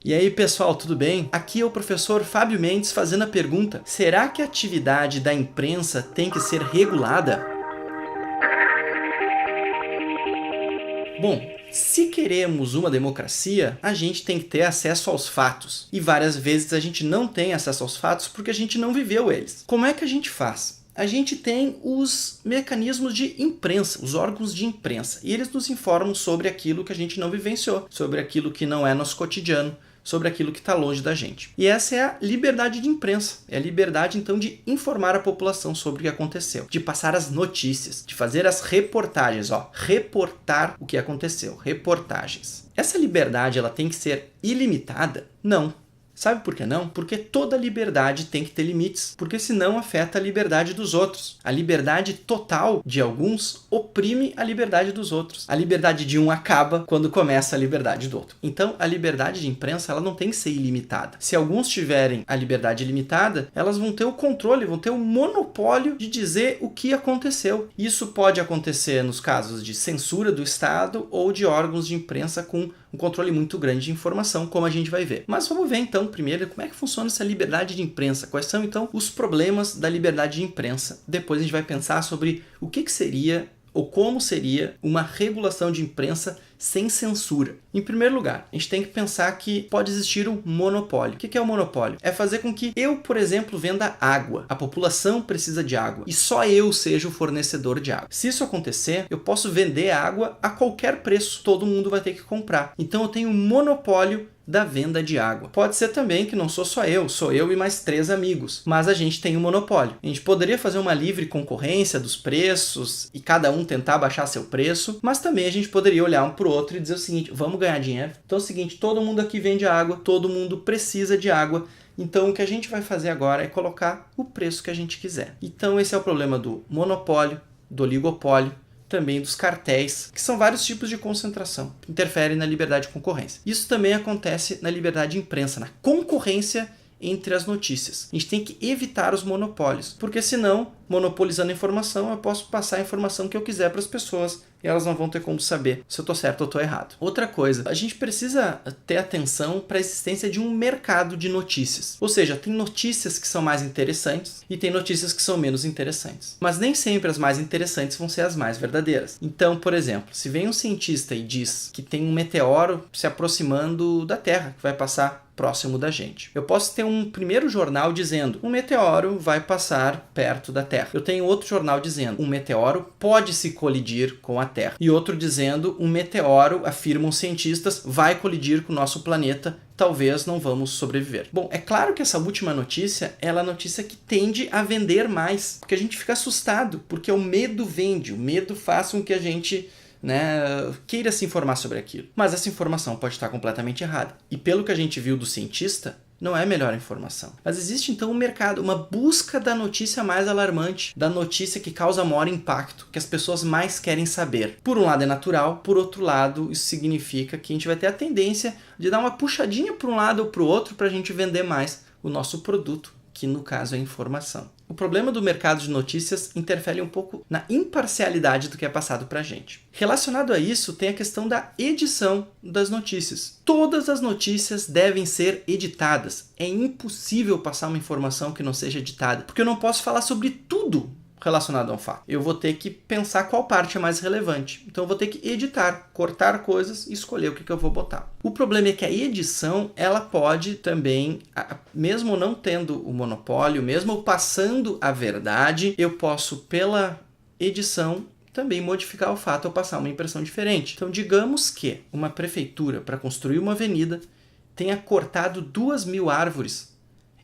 E aí pessoal, tudo bem? Aqui é o professor Fábio Mendes fazendo a pergunta: será que a atividade da imprensa tem que ser regulada? Bom, se queremos uma democracia, a gente tem que ter acesso aos fatos. E várias vezes a gente não tem acesso aos fatos porque a gente não viveu eles. Como é que a gente faz? A gente tem os mecanismos de imprensa, os órgãos de imprensa. E eles nos informam sobre aquilo que a gente não vivenciou, sobre aquilo que não é nosso cotidiano, sobre aquilo que está longe da gente. E essa é a liberdade de imprensa. É a liberdade, então, de informar a população sobre o que aconteceu, de passar as notícias, de fazer as reportagens, reportar o que aconteceu, reportagens. Essa liberdade, ela tem que ser ilimitada? Não. Sabe por que não? Porque toda liberdade tem que ter limites, porque senão afeta a liberdade dos outros. A liberdade total de alguns oprime a liberdade dos outros. A liberdade de um acaba quando começa a liberdade do outro. Então, a liberdade de imprensa ela não tem que ser ilimitada. Se alguns tiverem a liberdade ilimitada, elas vão ter o controle, vão ter o monopólio de dizer o que aconteceu. Isso pode acontecer nos casos de censura do Estado ou de órgãos de imprensa com um controle muito grande de informação, como a gente vai ver. Mas vamos ver então, primeiro, como é que funciona essa liberdade de imprensa. Quais são então os problemas da liberdade de imprensa? Depois a gente vai pensar sobre o que seria ou como seria uma regulação de imprensa sem censura. Em primeiro lugar, a gente tem que pensar que pode existir um monopólio. O que é o monopólio? É fazer com que eu, por exemplo, venda água. A população precisa de água e só eu seja o fornecedor de água. Se isso acontecer, eu posso vender água a qualquer preço. Todo mundo vai ter que comprar. Então eu tenho um monopólio da venda de água. Pode ser também que não sou eu e mais 3 amigos, mas a gente tem um monopólio. A gente poderia fazer uma livre concorrência dos preços e cada um tentar baixar seu preço, mas também a gente poderia olhar um para o outro e dizer o seguinte: vamos ganhar dinheiro? Então é o seguinte, todo mundo aqui vende água, todo mundo precisa de água, então o que a gente vai fazer agora é colocar o preço que a gente quiser. Então esse é o problema do monopólio, do oligopólio, também dos cartéis, que são vários tipos de concentração, que interferem na liberdade de concorrência. Isso também acontece na liberdade de imprensa, na concorrência entre as notícias. A gente tem que evitar os monopólios, porque senão, monopolizando a informação, eu posso passar a informação que eu quiser para as pessoas e elas não vão ter como saber se eu estou certo ou estou errado. Outra coisa, a gente precisa ter atenção para a existência de um mercado de notícias. Ou seja, tem notícias que são mais interessantes e tem notícias que são menos interessantes. Mas nem sempre as mais interessantes vão ser as mais verdadeiras. Então, por exemplo, se vem um cientista e diz que tem um meteoro se aproximando da Terra, que vai passar próximo da gente. Eu posso ter um primeiro jornal dizendo um meteoro vai passar perto da Terra. Eu tenho outro jornal dizendo um meteoro pode se colidir com a Terra. E outro dizendo um meteoro, afirmam cientistas, vai colidir com o nosso planeta, talvez não vamos sobreviver. Bom, é claro que essa última notícia ela é a notícia que tende a vender mais, porque a gente fica assustado, porque o medo vende, o medo faz com que a gente queira se informar sobre aquilo. Mas essa informação pode estar completamente errada. E pelo que a gente viu do cientista, não é a melhor informação. Mas existe então um mercado, uma busca da notícia mais alarmante, da notícia que causa maior impacto, que as pessoas mais querem saber. Por um lado é natural, por outro lado isso significa que a gente vai ter a tendência de dar uma puxadinha para um lado ou para o outro para a gente vender mais o nosso produto, que no caso é informação. O problema do mercado de notícias interfere um pouco na imparcialidade do que é passado para a gente. Relacionado a isso, tem a questão da edição das notícias. Todas as notícias devem ser editadas. É impossível passar uma informação que não seja editada, porque eu não posso falar sobre tudo relacionado a um fato. Eu vou ter que pensar qual parte é mais relevante. Então eu vou ter que editar, cortar coisas e escolher o que eu vou botar. O problema é que a edição, ela pode também, mesmo não tendo o monopólio, mesmo passando a verdade, eu posso, pela edição, também modificar o fato ou passar uma impressão diferente. Então digamos que uma prefeitura, para construir uma avenida, tenha cortado 2.000 árvores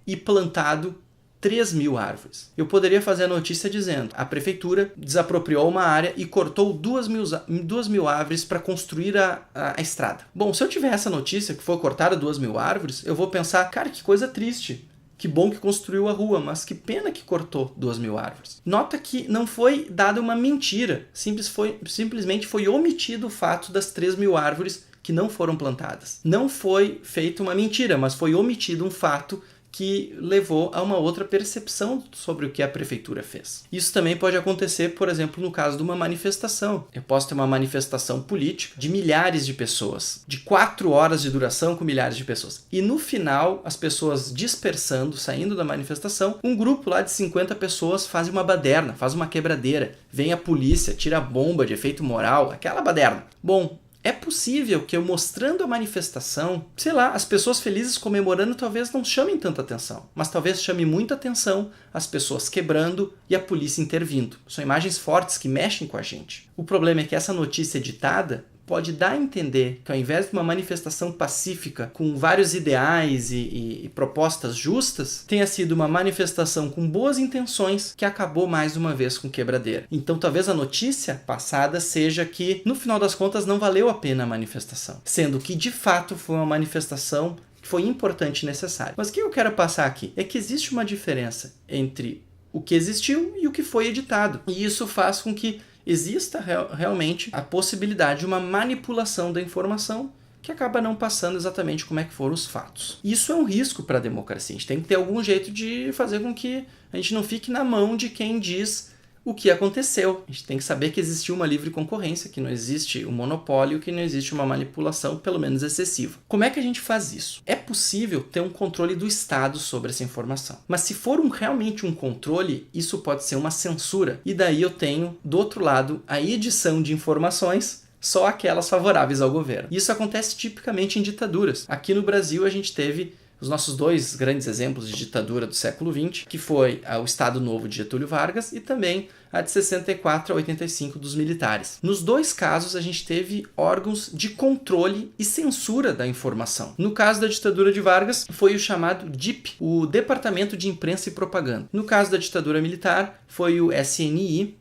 e plantado 3.000 árvores. Eu poderia fazer a notícia dizendo: a prefeitura desapropriou uma área e cortou 2.000 árvores para construir a estrada. Bom, se eu tiver essa notícia que foi cortada 2.000 árvores, eu vou pensar, cara, que coisa triste. Que bom que construiu a rua, mas que pena que cortou 2.000 árvores. Nota que não foi dada uma mentira, simplesmente foi omitido o fato das 3.000 árvores que não foram plantadas. Não foi feita uma mentira, mas foi omitido um fato que levou a uma outra percepção sobre o que a prefeitura fez. Isso também pode acontecer, por exemplo, no caso de uma manifestação. Eu posso ter uma manifestação política de milhares de pessoas, de 4 horas de duração com milhares de pessoas. E no final, as pessoas dispersando, saindo da manifestação, um grupo lá de 50 pessoas faz uma baderna, faz uma quebradeira. Vem a polícia, tira a bomba de efeito moral, aquela baderna. Bom, é possível que eu mostrando a manifestação, sei lá, as pessoas felizes comemorando talvez não chamem tanta atenção, mas talvez chame muita atenção as pessoas quebrando e a polícia intervindo. São imagens fortes que mexem com a gente. O problema é que essa notícia editada pode dar a entender que ao invés de uma manifestação pacífica com vários ideais e propostas justas, tenha sido uma manifestação com boas intenções que acabou mais uma vez com quebradeira. Então talvez a notícia passada seja que, no final das contas, não valeu a pena a manifestação, sendo que de fato foi uma manifestação que foi importante e necessária. Mas o que eu quero passar aqui é que existe uma diferença entre o que existiu e o que foi editado. E isso faz com que exista realmente a possibilidade de uma manipulação da informação que acaba não passando exatamente como é que foram os fatos. Isso é um risco para a democracia. A gente tem que ter algum jeito de fazer com que a gente não fique na mão de quem diz o que aconteceu. A gente tem que saber que existiu uma livre concorrência, que não existe um monopólio, que não existe uma manipulação, pelo menos excessiva. Como é que a gente faz isso? É possível ter um controle do Estado sobre essa informação. Mas se for realmente um controle, isso pode ser uma censura. E daí eu tenho, do outro lado, a edição de informações, só aquelas favoráveis ao governo. Isso acontece tipicamente em ditaduras. Aqui no Brasil a gente teve os nossos 2 grandes exemplos de ditadura do século XX, que foi o Estado Novo de Getúlio Vargas e também a de 64 a 85 dos militares. Nos 2 casos, a gente teve órgãos de controle e censura da informação. No caso da ditadura de Vargas, foi o chamado DIP, o Departamento de Imprensa e Propaganda. No caso da ditadura militar, foi o SNI,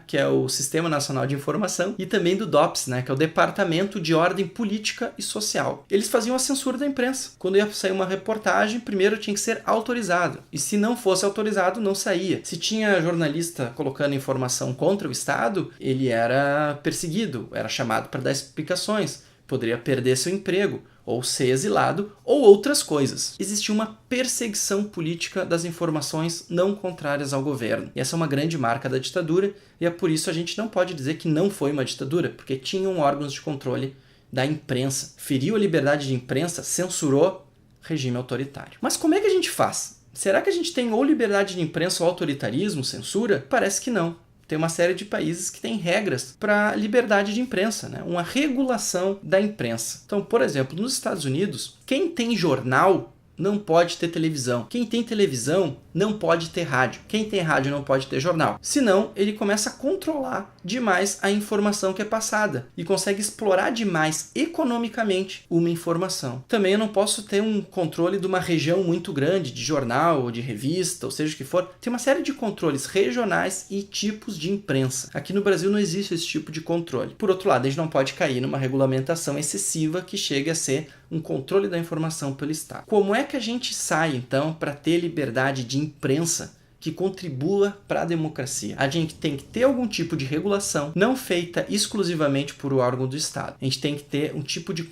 que é o Sistema Nacional de Informação, e também do DOPS, que é o Departamento de Ordem Política e Social. Eles faziam a censura da imprensa. Quando ia sair uma reportagem, primeiro tinha que ser autorizado. E se não fosse autorizado, não saía. Se tinha jornalista colocando informação contra o Estado, ele era perseguido, era chamado para dar explicações, poderia perder seu emprego, ou ser exilado, ou outras coisas. Existia uma perseguição política das informações não contrárias ao governo. E essa é uma grande marca da ditadura, e é por isso a gente não pode dizer que não foi uma ditadura, porque tinham órgãos de controle da imprensa. Feriu a liberdade de imprensa, censurou regime autoritário. Mas como é que a gente faz? Será que a gente tem ou liberdade de imprensa ou autoritarismo, censura? Parece que não. Tem uma série de países que têm regras para liberdade de imprensa, uma regulação da imprensa. Então, por exemplo, nos Estados Unidos, quem tem jornal não pode ter televisão. Quem tem televisão não pode ter rádio. Quem tem rádio não pode ter jornal. Senão, ele começa a controlar demais a informação que é passada e consegue explorar demais economicamente uma informação. Também eu não posso ter um controle de uma região muito grande, de jornal ou de revista, ou seja o que for. Tem uma série de controles regionais e tipos de imprensa. Aqui no Brasil não existe esse tipo de controle. Por outro lado, a gente não pode cair numa regulamentação excessiva que chegue a ser um controle da informação pelo Estado. Como é que a gente sai, então, para ter liberdade de imprensa que contribua para a democracia? A gente tem que ter algum tipo de regulação, não feita exclusivamente por um órgão do Estado. A gente tem que ter um tipo de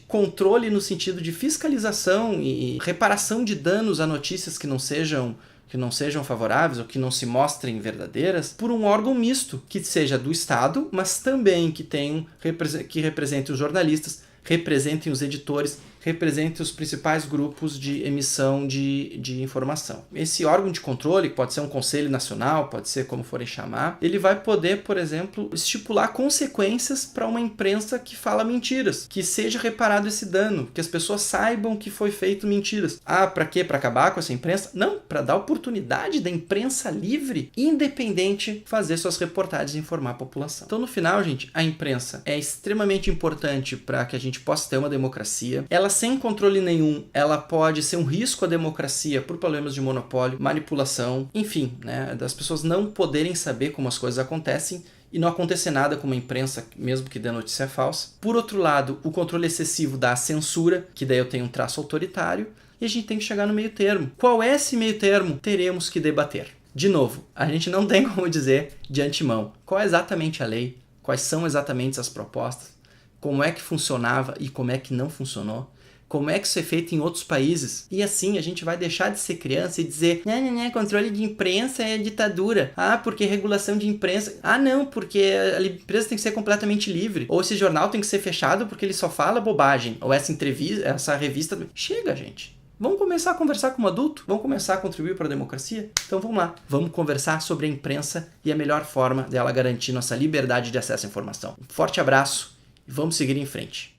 controle no sentido de fiscalização e reparação de danos a notícias que não sejam favoráveis ou que não se mostrem verdadeiras, por um órgão misto, que seja do Estado, mas também que represente os jornalistas, representem os editores, representem os principais grupos de emissão de informação. Esse órgão de controle, que pode ser um conselho nacional, pode ser como forem chamar, ele vai poder, por exemplo, estipular consequências para uma imprensa que fala mentiras, que seja reparado esse dano, que as pessoas saibam que foi feito mentiras. Para quê? Para acabar com essa imprensa? Não, para dar oportunidade da imprensa livre, independente, fazer suas reportagens e informar a população. Então, no final, gente, a imprensa é extremamente importante para que a gente possa ter uma democracia. Ela, sem controle nenhum, ela pode ser um risco à democracia por problemas de monopólio, manipulação, enfim, das pessoas não poderem saber como as coisas acontecem e não acontecer nada com uma imprensa, mesmo que dê notícia falsa. Por outro lado, o controle excessivo dá a censura, que daí eu tenho um traço autoritário, e a gente tem que chegar no meio termo. Qual é esse meio termo? Teremos que debater. De novo, a gente não tem como dizer de antemão qual é exatamente a lei, quais são exatamente as propostas, como é que funcionava e como é que não funcionou, como é que isso é feito em outros países. E assim a gente vai deixar de ser criança e dizer, controle de imprensa é ditadura. Ah, porque regulação de imprensa. Ah, não, porque a empresa tem que ser completamente livre. Ou esse jornal tem que ser fechado porque ele só fala bobagem. Ou essa entrevista, essa revista... Chega, gente. Vamos começar a conversar como adulto? Vamos começar a contribuir para a democracia? Então vamos lá. Vamos conversar sobre a imprensa e a melhor forma dela garantir nossa liberdade de acesso à informação. Um forte abraço e vamos seguir em frente.